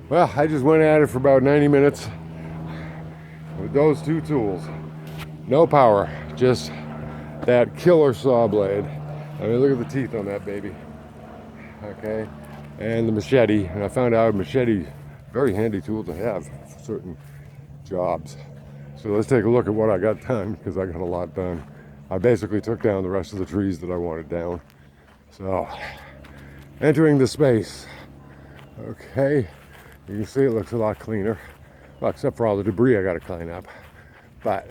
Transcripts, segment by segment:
Well, I just went at it for about 90 minutes with those two tools. No power, just that killer saw blade. I mean, look at the teeth on that baby. Okay, and the machete. And I found out machete, very handy tool to have for certain jobs. So let's take a look at what I got done, because I got a lot done. I basically took down the rest of the trees that I wanted down. So, entering the space. Okay, you can see it looks a lot cleaner. Well, except for all the debris I got to clean up. But,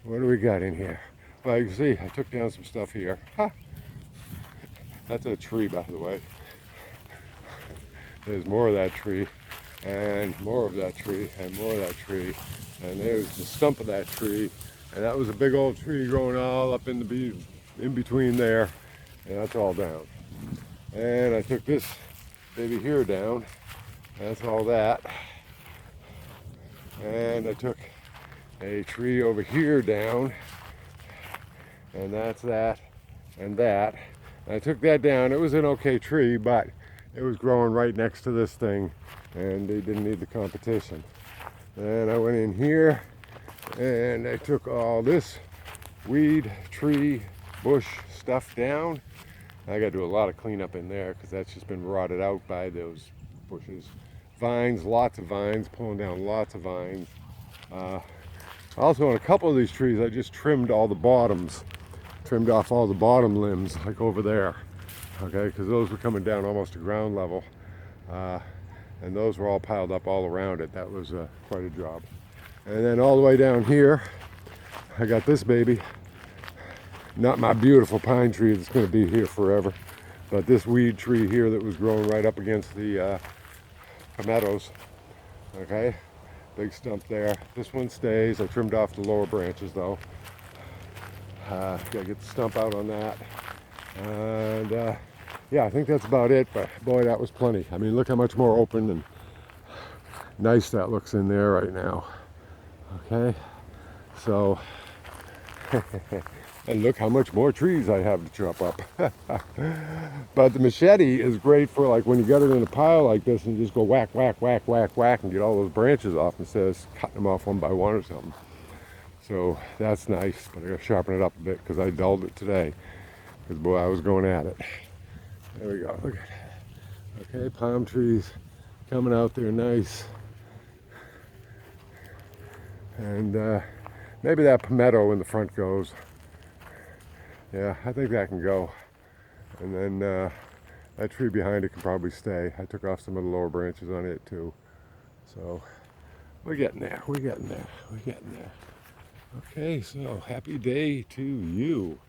what do we got in here? Well, you can see I took down some stuff here. Ha! That's a tree, by the way. There's more of that tree, and more of that tree, and more of that tree. And there's the stump of that tree. And that was a big old tree growing all up in between there. And that's all down. And I took this baby here down. That's all that. And I took a tree over here down. And that's that and that. And I took that down. It was an okay tree, but it was growing right next to this thing. And they didn't need the competition. And I went in here and I took all this weed, tree, bush stuff down. I got to do a lot of cleanup in there because that's just been rotted out by those bushes. Vines, lots of vines, pulling down lots of vines. Also on a couple of these trees, I just trimmed all the bottoms, trimmed off all the bottom limbs, like over there. Okay, because those were coming down almost to ground level. And those were all piled up all around it. That was quite a job. And then all the way down here, I got this baby. Not my beautiful pine tree that's going to be here forever, but this weed tree here that was growing right up against the palmettos. Okay, big stump there. This one stays. I trimmed off the lower branches though. Gotta get the stump out on that. And yeah, I think that's about it, but boy, that was plenty. I mean, look how much more open and nice that looks in there right now. Okay, so and look how much more trees I have to chop up. But the machete is great for like when you got it in a pile like this and you just go whack, whack, whack, whack, whack and get all those branches off instead of cutting them off one by one or something. So that's nice, but I gotta sharpen it up a bit because I dulled it today. Because boy, I was going at it. There we go, look at it. Okay, palm trees coming out there nice. And maybe that palmetto in the front goes. Yeah, I think that can go. And then that tree behind it can probably stay. I took off some of the lower branches on it too. So we're getting there, we're getting there, we're getting there. Okay, so happy day to you.